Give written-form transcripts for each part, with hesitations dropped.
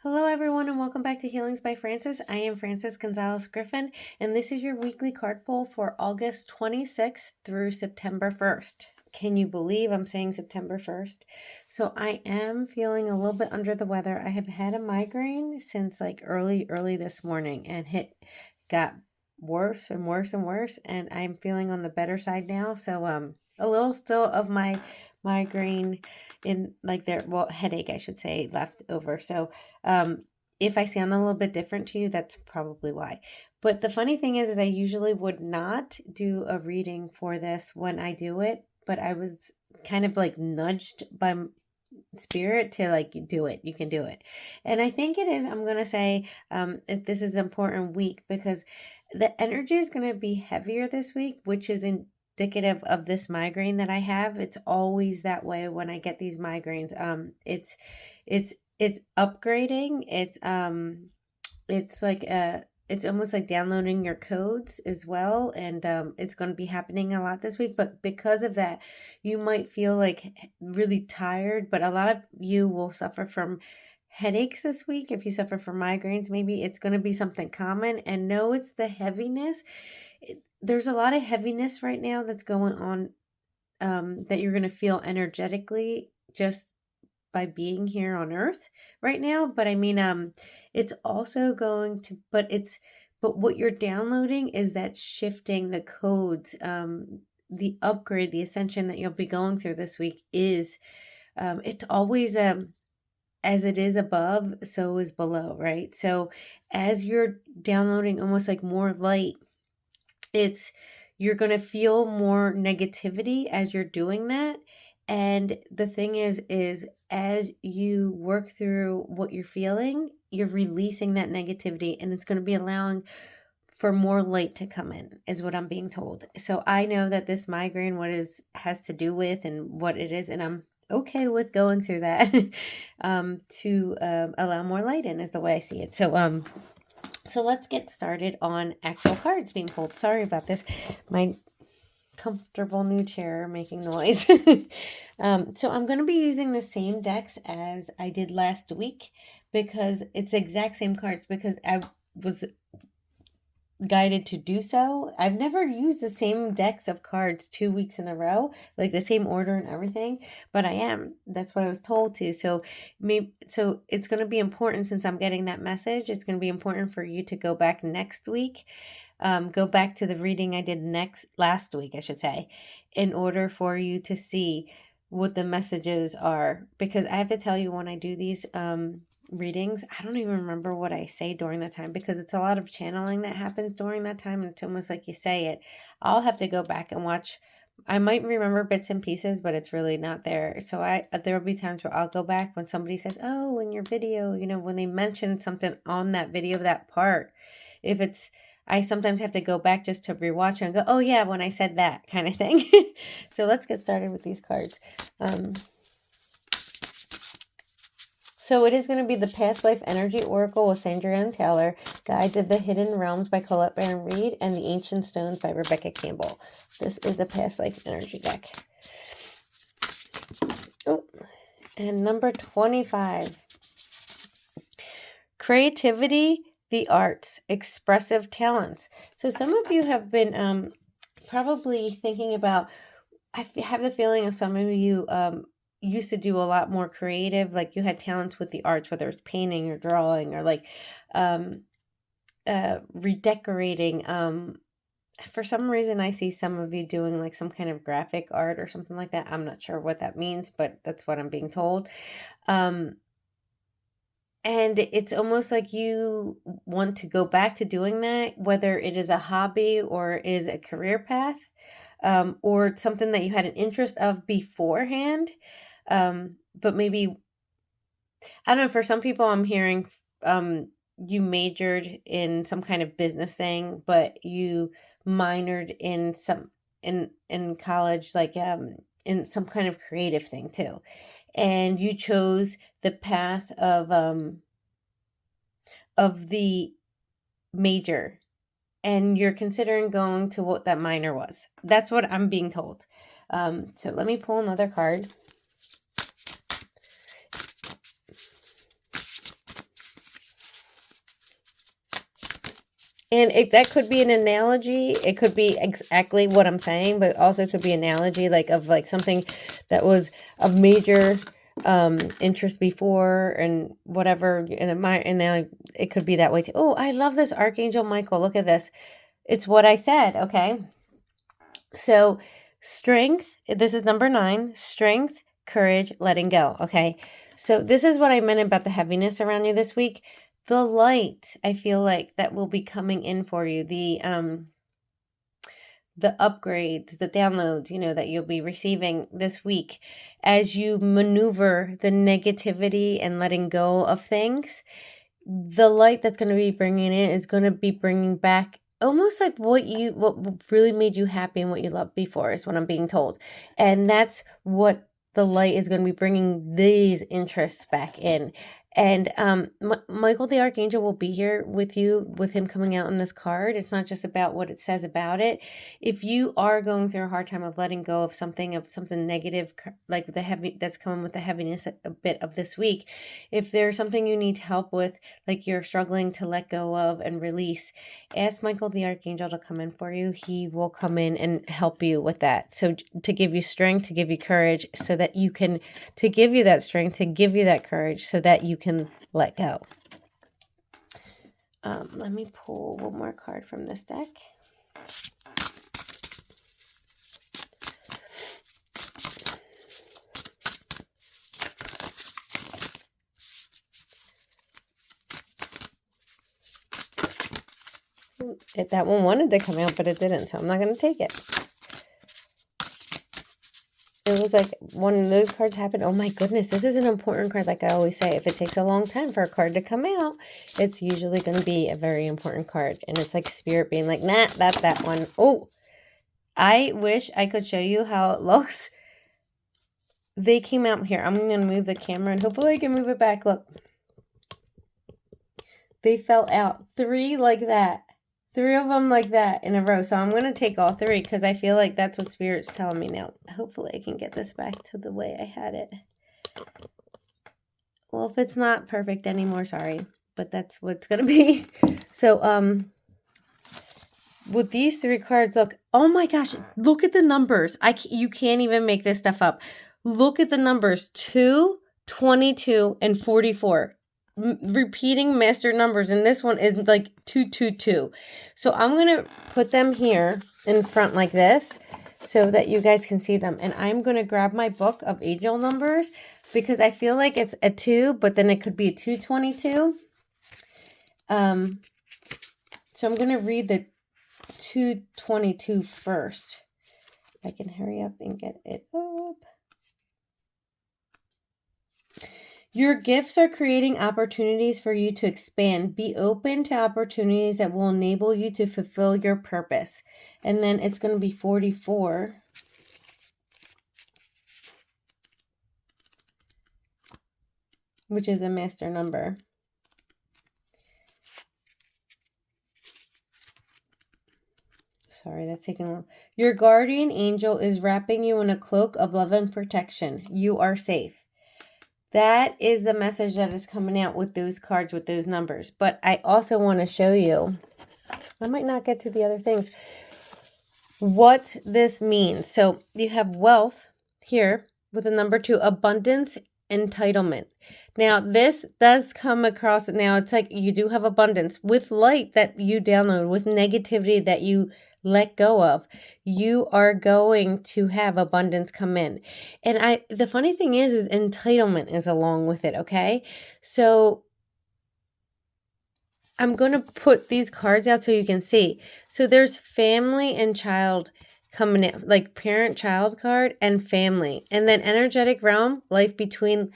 Hello, everyone, and welcome back to Healings by Francis. I am Francis Gonzalez Griffin, and this is your weekly card pull for August 26th through September 1st. Can you believe I'm saying September 1st? So I am feeling a little bit under the weather. I have had a migraine since like early this morning, and it got worse and worse and worse, and I'm feeling on the better side now. So a little still of my migraine in like headache, I should say, left over. So if I sound a little bit different to you, that's probably why. But the funny thing is I usually would not do a reading for this when I do it, but I was kind of like nudged by spirit to like do it. You can do it. And I think it is, I'm going to say, this is an important week because the energy is going to be heavier this week, which is indicative of this migraine that I have. It's always that way when I get these migraines. It's upgrading. It's like it's almost like downloading your codes as well, and it's going to be happening a lot this week. But because of that, you might feel like really tired, but a lot of you will suffer from headaches this week. If you suffer from migraines, maybe it's going to be something common. And no, it's the heaviness. There's a lot of heaviness right now that's going on, that you're going to feel energetically just by being here on earth right now. But I mean, it's also going to, but what you're downloading is that shifting the codes, the upgrade, the ascension that you'll be going through this week is, it's always, as it is above, so is below, right? So as you're downloading almost like more light, you're going to feel more negativity as you're doing that. And the thing is as you work through what you're feeling, you're releasing that negativity, and it's going to be allowing for more light to come in, is what I'm being told. So I know that this migraine, has to do with and what it is, and I'm okay with going through that to allow more light in, is the way I see it. So let's get started on actual cards being pulled. Sorry about this. My comfortable new chair making noise. So I'm going to be using the same decks as I did last week because it's the exact same cards, because I was guided to do so. I've never used the same decks of cards 2 weeks in a row, like the same order and everything, but I am. That's what I was told to. So it's going to be important, since I'm getting that message. It's going to be important for you to go back next week. Go back to the reading I did last week, I should say, in order for you to see what the messages are. Because I have to tell you, when I do these readings, I don't even remember what I say during that time, because it's a lot of channeling that happens during that time, and it's almost like you say it. I'll have to go back and watch. I might remember bits and pieces, but it's really not there. So there will be times where I'll go back when somebody says, oh, in your video, when they mention something on that video, that part, I sometimes have to go back just to rewatch and go, oh yeah, when I said that, kind of thing. So let's get started with these cards. So it is going to be the Past Life Energy Oracle with Sandra and Taylor, Guides of the Hidden Realms by Colette Baron-Reid, and the Ancient Stones by Rebecca Campbell. This is the Past Life Energy deck. Oh, and number 25. Creativity, the arts, expressive talents. So some of you have been probably thinking about, I have the feeling of some of you used to do a lot more creative, like you had talents with the arts, whether it's painting or drawing or like redecorating. For some reason, I see some of you doing like some kind of graphic art or something like that. I'm not sure what that means, but that's what I'm being told. And it's almost like you want to go back to doing that, whether it is a hobby or it is a career path, or something that you had an interest of beforehand. But maybe, I don't know, for some people I'm hearing, you majored in some kind of business thing, but you minored in in college, like, in some kind of creative thing too. And you chose the path of the major, and you're considering going to what that minor was. That's what I'm being told. So let me pull another card. And that could be an analogy. It could be exactly what I'm saying, but also could be analogy like of like something that was of major interest before and whatever. And now it could be that way too. Oh, I love this Archangel Michael. Look at this. It's what I said. Okay. So strength, this is number 9, strength, courage, letting go. Okay. So this is what I meant about the heaviness around you this week. The light, I feel like that will be coming in for you. The upgrades, the downloads, that you'll be receiving this week as you maneuver the negativity and letting go of things. The light that's going to be bringing in is going to be bringing back almost like what really made you happy and what you loved before is what I'm being told. And that's what the light is going to be bringing these interests back in. And Michael the Archangel will be here with you, with him coming out in this card. It's not just about what it says about it. If you are going through a hard time of letting go of something negative, like the heavy that's coming with the heaviness a bit of this week, if there's something you need help with, like you're struggling to let go of and release, ask Michael the Archangel to come in for you. He will come in and help you with that. So to give you strength, to give you courage, so that you can, to give you that strength, to give you that courage, so that you can let go. Let me pull one more card from this deck. That one wanted to come out, but it didn't, so I'm not going to take it. It was like one of those cards happened. Oh my goodness, this is an important card. Like I always say, if it takes a long time for a card to come out, it's usually going to be a very important card. And it's like Spirit being like, nah, that's that one. Oh, I wish I could show you how it looks. They came out here. I'm going to move the camera and hopefully I can move it back. Look. They fell out 3 like that. 3 of them like that in a row. So I'm going to take all 3 because I feel like that's what Spirit's telling me now. Hopefully I can get this back to the way I had it. Well, if it's not perfect anymore, sorry. But that's what it's going to be. So, with these 3 cards, look. Oh my gosh. Look at the numbers. You can't even make this stuff up. Look at the numbers. 2, 22, and 44. Repeating master numbers, and this one is like 222. So I'm going to put them here in front like this so that you guys can see them. And I'm going to grab my book of angel numbers because I feel like it's a 2, but then it could be a 222. So I'm going to read the 222 first. If I can hurry up and get it up. Your gifts are creating opportunities for you to expand. Be open to opportunities that will enable you to fulfill your purpose. And then it's going to be 44. Which is a master number. Sorry, that's taking a while. Your guardian angel is wrapping you in a cloak of love and protection. You are safe. That is the message that is coming out with those cards, with those numbers. But I also want to show you, I might not get to the other things, what this means. So you have wealth here with the number 2, abundance, entitlement. Now this does come across, now it's like you do have abundance with light that you download, with negativity that you let go of. You are going to have abundance come in. And the funny thing is entitlement is along with it, okay? So I'm going to put these cards out so you can see. So there's family and child coming in, like parent-child card and family. And then energetic realm, life between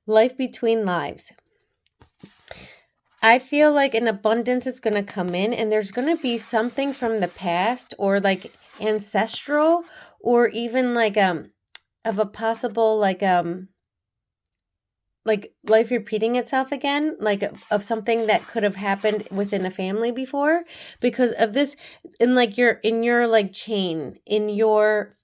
lives. I feel like an abundance is going to come in, and there's going to be something from the past or like ancestral, or even like of a possible like life repeating itself again, like of something that could have happened within a family before because of this, in your like chain, in your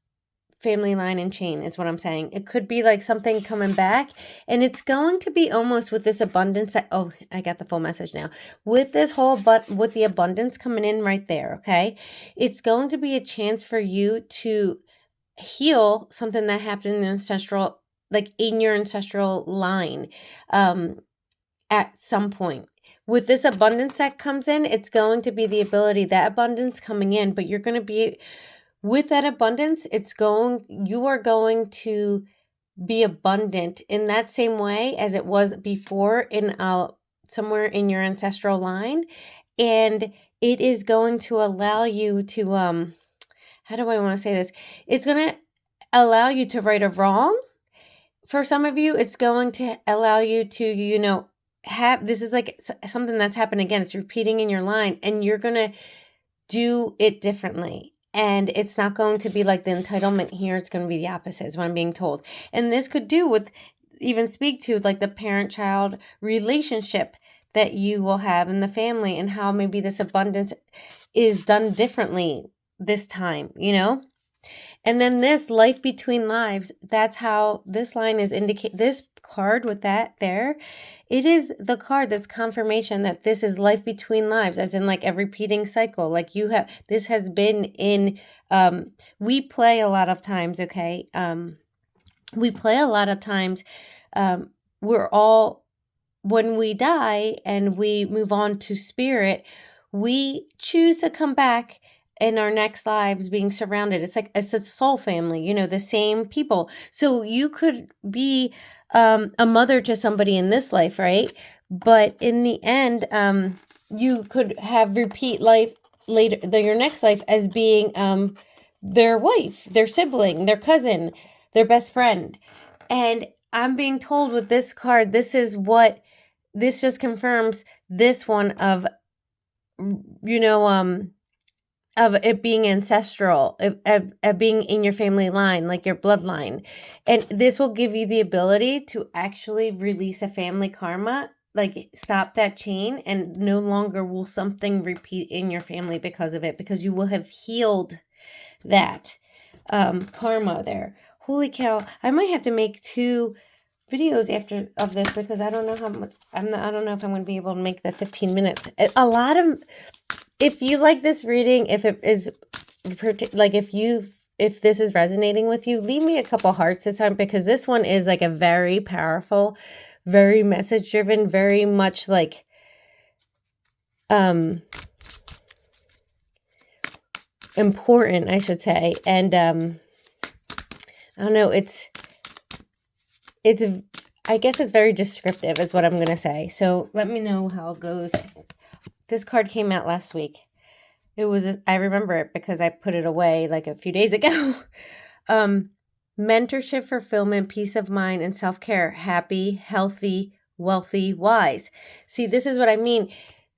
family line and chain is what I'm saying. It could be like something coming back, and it's going to be almost with this abundance. Oh, I got the full message now. With this whole, but with the abundance coming in right there, okay? It's going to be a chance for you to heal something that happened in the ancestral, like in your ancestral line, at some point. With this abundance that comes in, it's going to be the ability, that abundance coming in, but you're going to be, with that abundance, you are going to be abundant in that same way as it was before in somewhere in your ancestral line. And it is going to allow you to, how do I want to say this? It's going to allow you to right a wrong. For some of you, it's going to allow you to, this is like something that's happened again. It's repeating in your line, and you're going to do it differently. And it's not going to be like the entitlement here. It's going to be the opposite is what I'm being told. And this could even speak to like the parent-child relationship that you will have in the family, and how maybe this abundance is done differently this time, And then this life between lives, that's how this line is this card with that there. It is the card that's confirmation that this is life between lives, as in like a repeating cycle. Like this has been in, we play a lot of times, okay? We play a lot of times, when we die and we move on to spirit, we choose to come back in our next lives being surrounded. It's like it's a soul family, the same people. So you could be a mother to somebody in this life, right? But in the end, you could have repeat life later, your next life, as being their wife, their sibling, their cousin, their best friend. And I'm being told with this card, this just confirms this one of, of it being ancestral, of being in your family line, like your bloodline. And this will give you the ability to actually release a family karma, like stop that chain, and no longer will something repeat in your family because of it, because you will have healed that karma there. Holy cow, I might have to make 2 videos of this, because I don't know how much, I don't know if I'm going to be able to make the 15 minutes. A lot of, if you like this reading, if it is like, if this is resonating with you, leave me a couple hearts this time, because this one is like a very powerful, very message driven, very much like important, I should say. And I don't know, I guess it's very descriptive is what I'm going to say. So let me know how it goes. This card came out last week. I remember it because I put it away like a few days ago. Mentorship, fulfillment, peace of mind, and self-care. Happy, healthy, wealthy, wise. See, this is what I mean.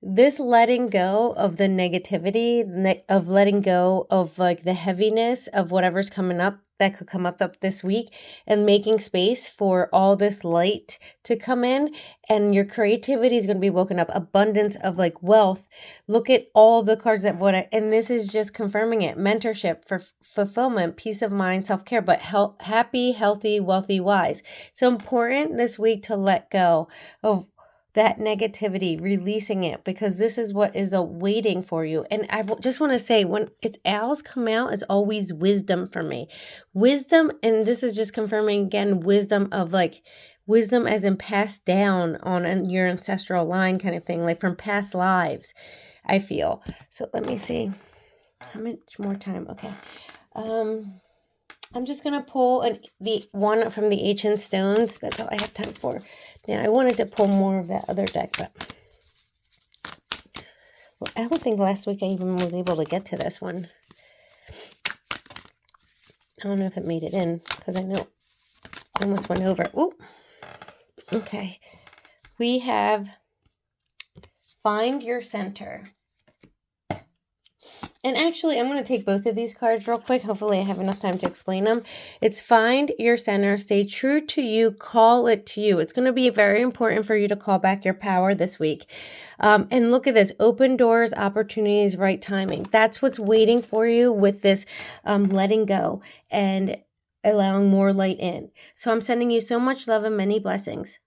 This letting go of the negativity, of letting go of like the heaviness of whatever's coming up, that could come up this week, and making space for all this light to come in, and your creativity is going to be woken up. Abundance of like wealth. Look at all the cards that and this is just confirming it. Mentorship, for fulfillment, peace of mind, self-care, but happy, healthy, wealthy, wise. So important this week to let go of that negativity, releasing it, because this is what is awaiting for you. And I just want to say, when it's owls come out, it's always wisdom for me. Wisdom, and this is just confirming again, wisdom as in passed down on your ancestral line kind of thing, like from past lives, I feel. So let me see. How much more time? Okay. I'm just going to pull the one from the Ancient Stones. That's all I have time for. Now, I wanted to pull more of that other deck, but I don't think last week I even was able to get to this one. I don't know if it made it in, because I know I almost went over. Ooh. Okay. We have Find Your Center. And actually, I'm going to take both of these cards real quick. Hopefully, I have enough time to explain them. It's Find Your Center. Stay true to you. Call it to you. It's going to be very important for you to call back your power this week. And look at this. Open doors, opportunities, right timing. That's what's waiting for you with this letting go. And allowing more light in. So I'm sending you so much love and many blessings.